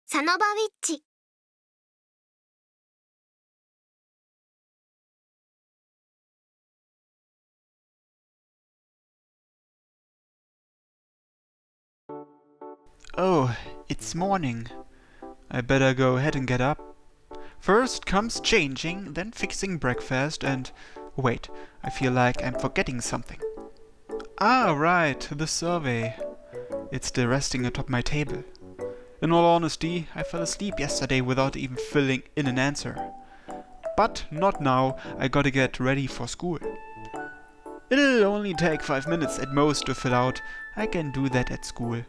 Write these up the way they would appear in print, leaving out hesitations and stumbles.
サノバウィッチ。Oh, it's morning. I better go ahead and get up. First comes changing, then fixing breakfast, and wait, I feel like I'm forgetting something. Ah, right, the survey. It's still resting atop my table. In all honesty, I fell asleep yesterday without even filling in an answer. But not now, I gotta get ready for school. It'll only take 5 minutes at most to fill out. I can do that at school.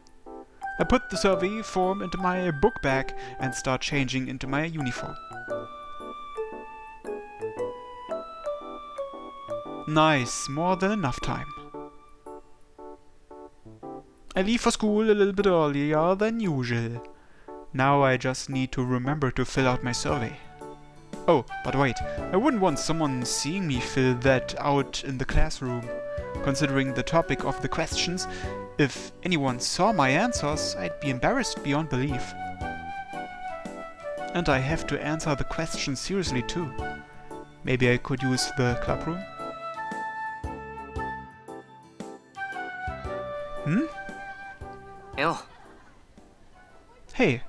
I put the survey form into my book bag and start changing into my uniform. Nice, more than enough time. I leave for school a little bit earlier than usual. Now I just need to remember to fill out my survey. Oh, but wait, I wouldn't want someone seeing me fill that out in the classroom. Considering the topic of the questions, if anyone saw my answers, I'd be embarrassed beyond belief. And I have to answer the questions seriously too. Maybe I could use the clubroom? Yo. Hey,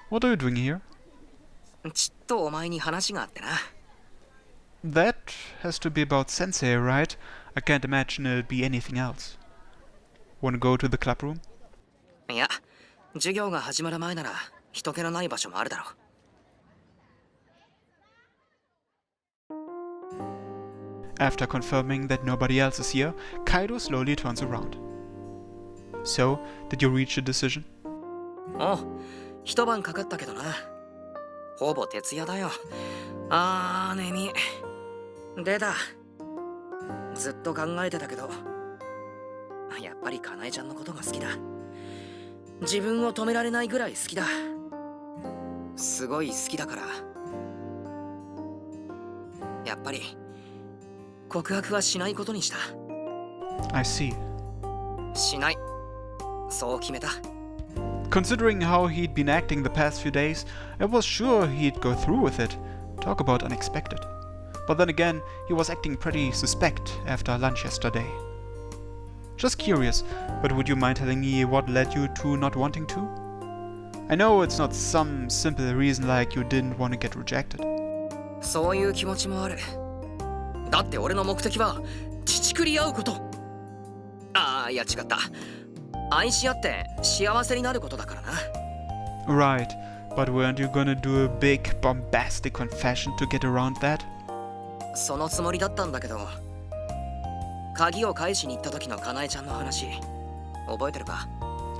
what are you doing here? ちっとお前に話があってな。That has to be about Sensei, right? I can't imagine it'll be anything else. Wanna go to the clubroom? いや、授業が始まる前なら人気のない場所もあるだろう。After confirming that nobody else is here, Kaido slowly turns around. So, did you reach a decision? おう、一晩かかったけどな。ほぼ徹夜だよ。眠い。でだ。ずっと考えてたけど、やっぱりかなえちゃんのことが好きだ。自分を止められないぐらい好きだ。すごい好きだから。やっぱり告白はしないことにした。I see. しない。そう決めた。Considering how he'd been acting the past few days, I was sure he'd go through with it. Talk about unexpected. But then again, he was acting pretty suspect after lunch yesterday. Just curious, but would you mind telling me what led you to not wanting to? I know it's not some simple reason like you didn't want to get rejected. そういう気持ちもある。だって俺の目的は乳くり合うこと。いや違った。愛し合って幸せになることだからな。Right, but weren't you gonna do a big bombastic confession to get around that? そのつもりだったんだけど、鍵を返しに行った時のかなえちゃんの話、覚えてるか？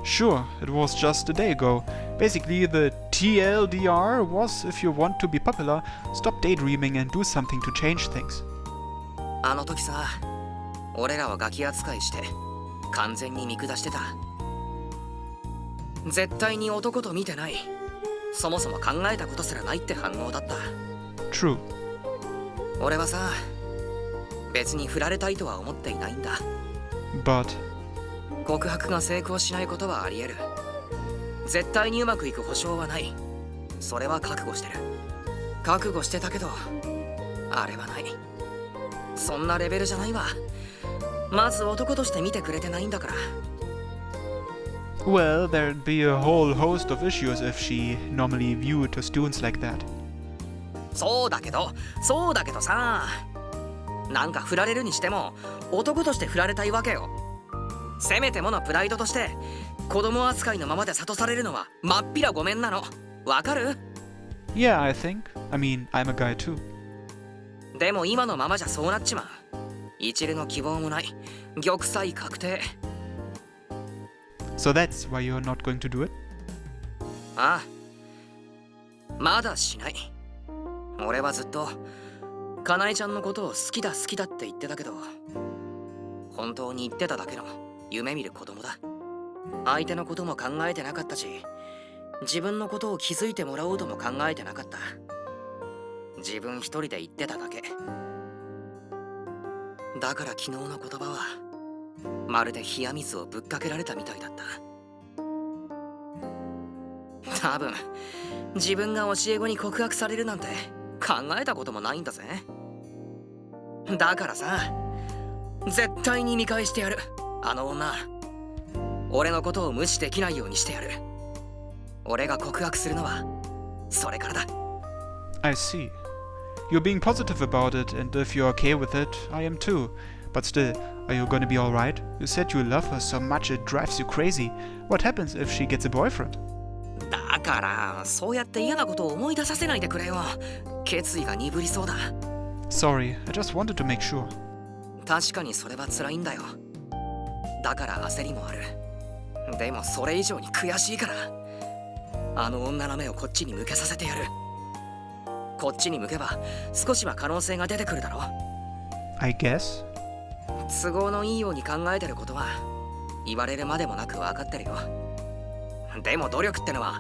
Sure, it was just a day ago. Basically, the TLDR was if you want to be popular, stop daydreaming and do something to change things. あの時さ、俺らはガキ扱いして完全に見下してた。絶対に男と見てない。そもそも考えたことすらないって反応だった。True. 俺はさ、別に振られたいとは思っていないんだ。But 告白が成功しないことはあり得る。絶対にうまくいく保証はない。それは覚悟してる。覚悟してたけど、あれはない。そんなレベルじゃないわ。まず男として見てくれてないんだから。well, there'd be a whole host of issues if she normally viewed her students like that. そうだけどさ、なんか振られるにしても男として振られたいわけよ。せめてものプライドとして子供扱いのままで諭されるのはまっぴらごめんなの。わかる？ Yeah, I think. I mean, I'm a guy too. でも今のままじゃそうなっちまう。一縷の希望もない。玉砕確定。So that's why you're not going to do it? ああ、まだしない。俺はずっとかなえちゃんのことを好きだって言ってたけど、本当に言ってただけの夢見る子供だ。相手のことも考えてなかったし、自分のことを気づいてもらおうとも考えてなかった。自分一人で言ってただけ。だから昨日の言葉はまるで冷や水をぶっかけられたみたいだった。多分自分が教え子に告白されるなんて考えたこともないんだぜ。だからさ、絶対に見返してやる。あの女、俺のことを無視できないようにしてやる。俺が告白するのはそれからだ。 I see. You're being positive about it, and if you're okay with it, I am too. But still, are you gonna be alright? You said you love her so much it drives you crazy. What happens if she gets a boyfriend? だからそうやって嫌なことを思い出させないでくれよ。決意が鈍りそうだ。 Sorry, I just wanted to make sure. 確かにそれは辛いんだよ。だから焦りもある。でもそれ以上に悔しいから、あの女の目をこっちに向けさせてやる。こっちに向けば少しは可能性が出てくるだろう。 I guess? 都合のいいように考えてることは言われるまでもなく分かってるよ。でも努力ってのは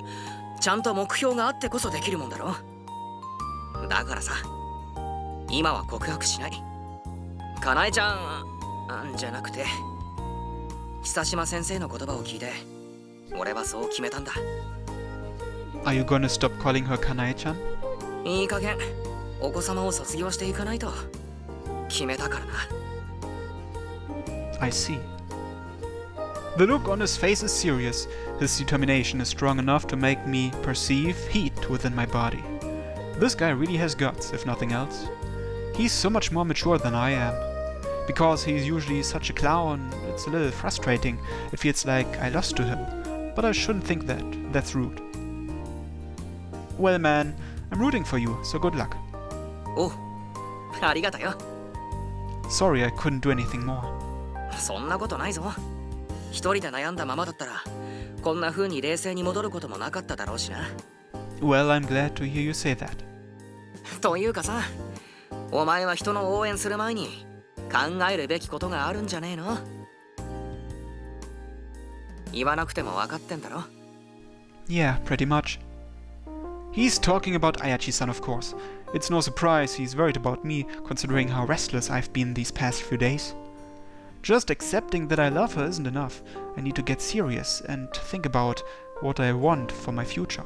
ちゃんと目標があってこそできるもんだろ。だからさ、今は告白しない。かなえちゃんじゃなくて久島先生の言葉を聞いて俺はそう決めたんだ。 Are you gonna stop calling her Kanae-chan? いい加減お子様を卒業していかないと決めたからな。 I see. The look on his face is serious. His determination is strong enough to make me perceive heat within my body. This guy really has guts, if nothing else. He's so much more mature than I am. Because he's usually such a clown, it's a little frustrating. It feels like I lost to him. But I shouldn't think that. That's rude. Well, man, I'm rooting for you, so good luck. おう、ありがとよ。 Sorry I couldn't do anything more. そんなことないぞ。一人で悩んだままだったらこんな風に冷静に戻ることもなかっただろうしな。 Well, I'm glad to hear you say that. というかさ、お前は人の応援する前に考えるべきことがあるんじゃねえの？言わなくても分かってんだろ。 Yeah, pretty much. He's talking about Ayachi-san, of course. It's no surprise he's worried about me, considering how restless I've been these past few days. Just accepting that I love her isn't enough. I need to get serious and think about what I want for my future.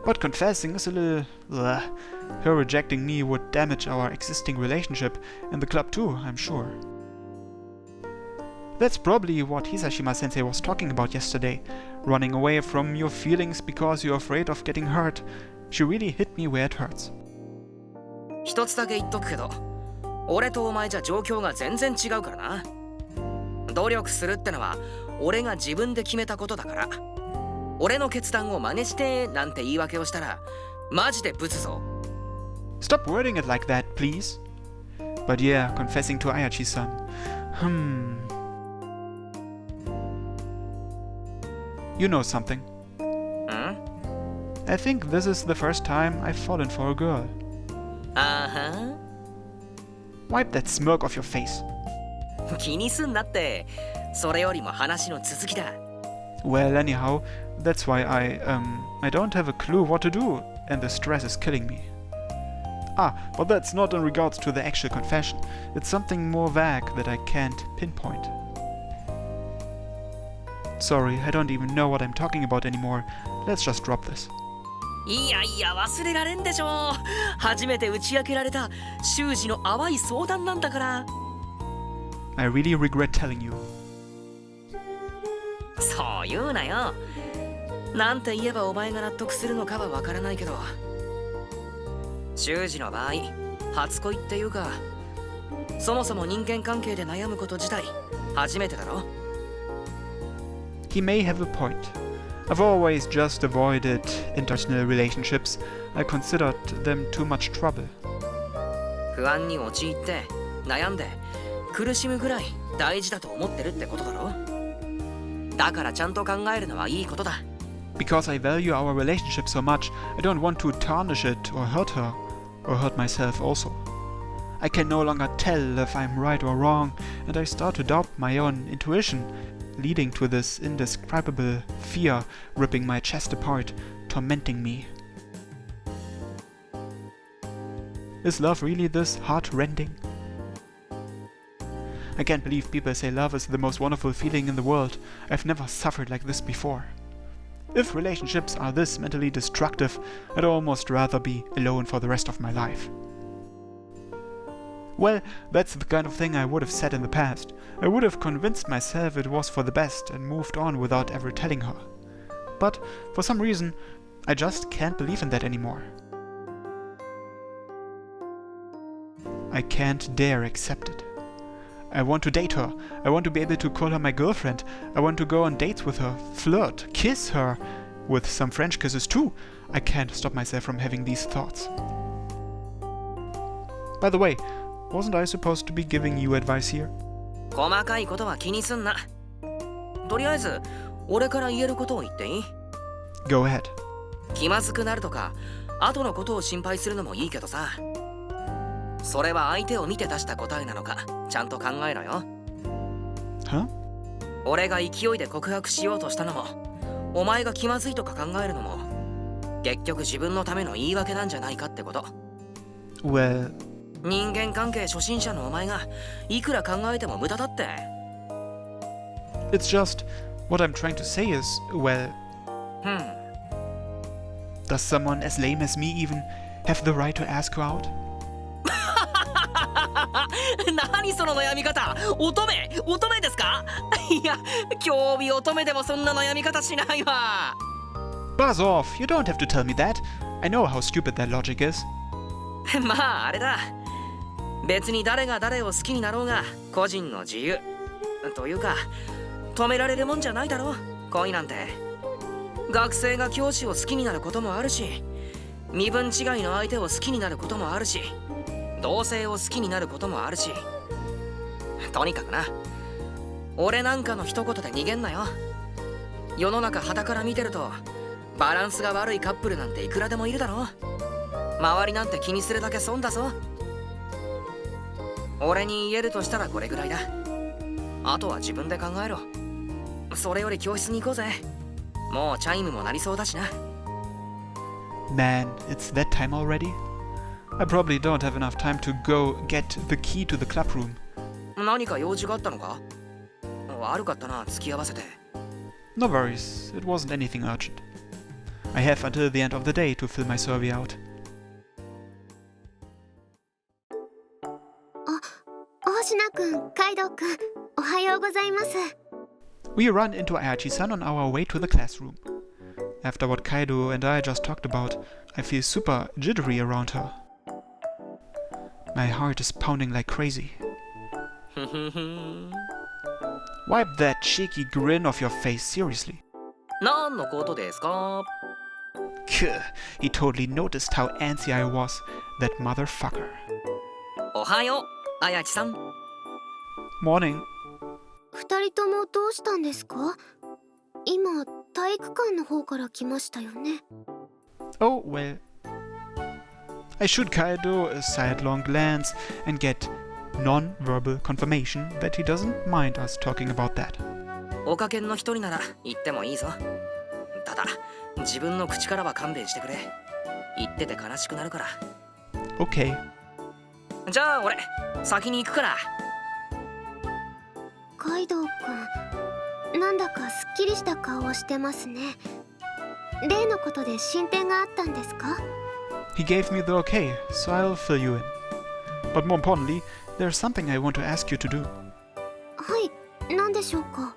But confessing is a little... Her rejecting me would damage our existing relationship, and the club too, I'm sure. That's probably what Hisashima-sensei was talking about yesterday. Running away from your feelings because you're afraid of getting hurt. She really hit me where it hurts. 一つだけ言っとくけど、俺とお前じゃ状況が全然違うからな。努力するってのは俺が自分で決めたことだから。俺の決断を真似してなんて言い訳をしたらマジでブツぞ。 Stop wording it like that, please. But yeah, confessing to Ayachi-san. You know something. I think this is the first time I've fallen for a girl. Wipe that smirk off your face. 気にすんなって。それよりも話の続きだ。 Well, anyhow, that's why I don't have a clue what to do, and the stress is killing me. But that's not in regards to the actual confession. It's something more vague that I can't pinpoint. Sorry, I don't even know what I'm talking about anymore. Let's just drop this. いやいや忘れられんでしょ。初めて打ち明けられた修二の淡い相談なんだから。 I really regret telling you. そう言うなよ。なんて言えばお前が納得するのかはわからないけど、修二の場合初恋っていうか、そもそも人間関係で悩むこと自体初めてだろ。 He may have a point. I've always just avoided interpersonal relationships. I considered them too much trouble. 不安に陥って悩んで苦しむぐらい大事だと思ってるってことだろ。だからちゃんと考えるのはいいことだ。 Because I value our relationship so much, I don't want to tarnish it or hurt her, or hurt myself also. I can no longer tell if I'm right or wrong, and I start to doubt my own intuition, leading to this indescribable fear ripping my chest apart, tormenting me. Is love really this heart-rending? I can't believe people say love is the most wonderful feeling in the world. I've never suffered like this before. If relationships are this mentally destructive, I'd almost rather be alone for the rest of my life. Well, that's the kind of thing I would have said in the past. I would have convinced myself it was for the best and moved on without ever telling her. But for some reason, I just can't believe in that anymore. I can't dare accept it. I want to date her. I want to be able to call her my girlfriend. I want to go on dates with her, flirt, kiss her, with some French kisses too. I can't stop myself from having these thoughts. By the way, wasn't I supposed to be giving you advice here? 細かいことは気にすんな。とりあえず俺から言えることを言っていい？ Go ahead. 気まずくなるとか後のことを心配するのもいいけどさ、それは相手を見て出した答えなのかちゃんと考えろよ。Huh? 俺が勢いで告白しようとしたのもお前が気まずいとか考えるのも結局自分のための言い訳なんじゃないかってこと。 Well... 人間関係初心者のお前がいくら考えても無駄だって。 It's just, what I'm trying to say is, well... Does someone as lame as me even have the right to ask her out? 何その悩み方？乙女ですか？いや、興味乙女でもそんな悩み方しないわ。 Buzz off! You don't have to tell me that. I know how stupid that logic is. まああれだ。別に誰が誰を好きになろうが個人の自由というか止められるもんじゃないだろ恋なんて。学生が教師を好きになることもあるし、身分違いの相手を好きになることもあるし、同性を好きになることもあるし、とにかくな、俺なんかの一言で逃げんなよ。世の中傍から見てるとバランスが悪いカップルなんていくらでもいるだろ。周りなんて気にするだけ損だぞ。俺に言えるとしたらこれぐらいだ。あとは自分で考えろ。それより教室に行こうぜ。もうチャイムも鳴りそうだしな。 Man, it's that time already? I probably don't have enough time to go get the key to the club room. 何か用事があったのか？悪かったな、付き合わせて。 No worries, it wasn't anything urgent. I have until the end of the day to fill my survey out. 星名くん、カイドウくん、おはようございます。 We run into Ayachi-san on our way to the classroom. After what Kaido and I just talked about, I feel super jittery around her. My heart is pounding like crazy. Wipe that cheeky grin off your face, seriously. 何のことですか？ Kuh, he totally noticed how antsy I was, that motherfucker. おはよう、あやちさん。 Morning. 二人ともどうしたんですか？今、体育館の方から来ましたよね。 Oh, well. I shoot Kaido a sidelong glance and get non-verbal confirmation that he doesn't mind us talking about that. おかけんの一人なら言ってもいいぞ。ただ、自分の口からは勘弁してくれ。言ってて悲しくなるから。 Okay. じゃあ俺、先に行くから。カイドウくん、なんだかすっきりした顔をしてますね。例のことで進展があったんですか？ He gave me the okay, so I'll fill you in. But more importantly, there's something I want to ask you to do. はい、何でしょうか？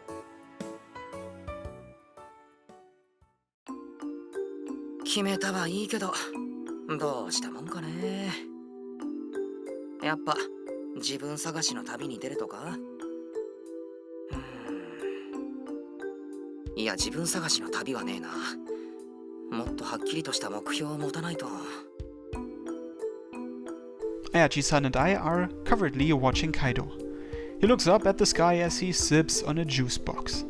決めたはいいけど、どうしたもんかね。やっぱ自分探しの旅に出るとか？いや、自分探しの旅はねえな。もっとはっきりとした目標を持たないと。 Ayachi-san and I are covertly watching Kaido. He looks up at the sky as he sips on a juice box.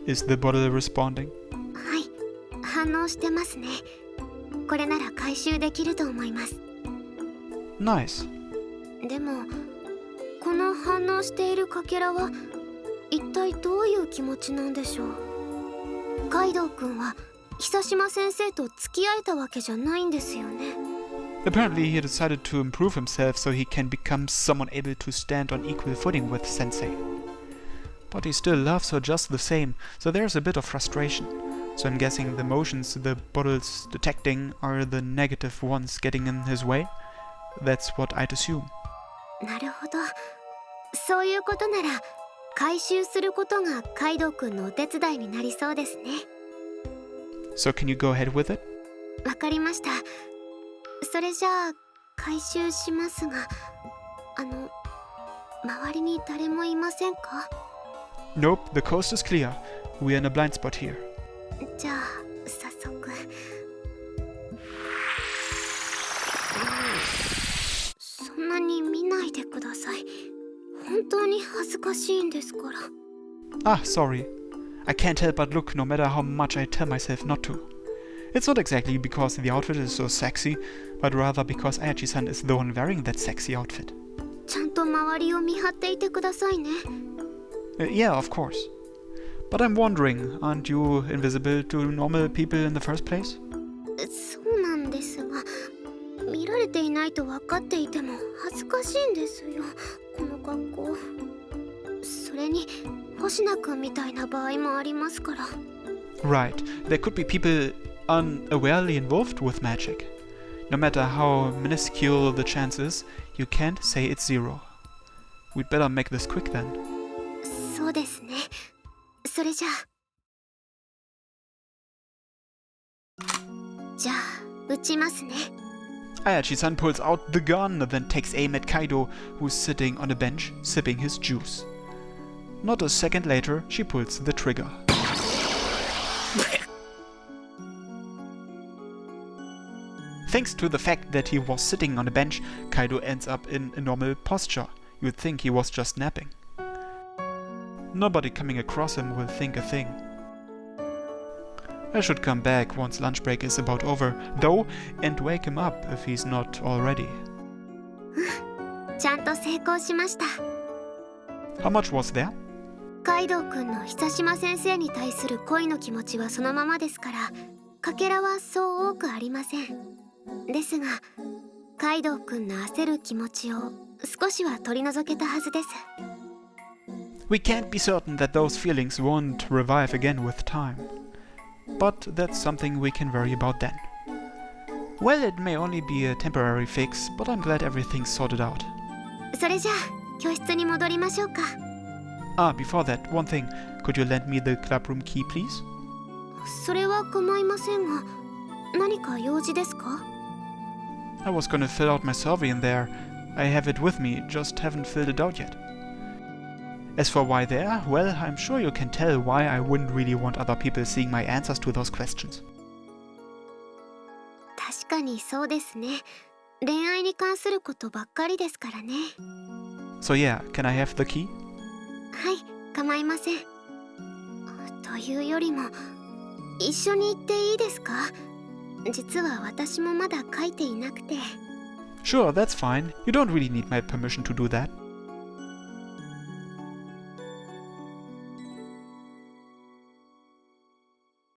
Is the bottle responding? はい、反応してますね。これなら回収できると思います。 Nice. でも、この反応しているかけらは一体どういう気持ちなんでしょう？カイドウくんは久島先生と付き合えたわけじゃないんですよね。 Apparently he decided to improve himself so he can become someone able to stand on equal footing with Sensei. But he still loves her just the same, so there's a bit of frustration. So I'm guessing the motions the bottle's detecting are the negative ones getting in his way. That's what I'd assume. なるほど。そういうことなら回収することがカイドウくんのお手伝いになりそうですね。 So can you go ahead with it? わかりました。それじゃあ回収しますが、周りに誰もいませんか？ Nope, the coast is clear. We're in a blind spot here. じゃあ早速。そんなに見ないでください。本当に恥ずかしいんですから。 Ah, sorry. I can't help but look no matter how much I tell myself not to. It's not exactly because the outfit is so sexy, but rather because Ayachi-san is the one wearing that sexy outfit. ちゃんと周りを見張っていてくださいね。Yeah, of course. But I'm wondering, aren't you invisible to normal people in the first place? そうなんですが、見られていないと分かっていても恥ずかしいんですよ、この格好。それに星名くんみたいな場合もありますから。 Right, there could be people unawarely involved with magic. No matter how minuscule the chance is, you can't say it's zero. We'd better make this quick then. そうですね。それじゃあ。じゃあ撃ちますね。 Ayachi-san pulls out the gun, then takes aim at Kaido, who's sitting on a bench, sipping his juice. Not a second later, she pulls the trigger. Thanks to the fact that he was sitting on a bench, Kaido ends up in a normal posture. You'd think he was just napping. Nobody coming across him will think a thing. I should come back once lunch break is about over, though, and wake him up if he's not already. ちゃんと成功しました。 How much was there? カイドウくんの久島先生に対する恋の気持ちはそのままですから、かけらはそう多くありません。ですが、カイドウくんの焦る気持ちを少しは取り除けたはずです。 We can't be certain that those feelings won't revive again with time. But that's something we can worry about then. Well, it may only be a temporary fix, but I'm glad everything's sorted out. それじゃあ教室に戻りましょうか。 Ah, before that, one thing. Could you lend me the clubroom key, please? それは構いませんが、何か用事ですか？ I was gonna fill out my survey in there. I have it with me, just haven't filled it out yet. As for why there, well, I'm sure you can tell why I wouldn't really want other people seeing my answers to those questions. 確かにそうですね。恋愛に関することばっかりですからね。 So yeah, can I have the key? はい、構いません。というよりも、一緒に行っていいですか？実は私もまだ書いていなくて。 Sure, that's fine. You don't really need my permission to do that.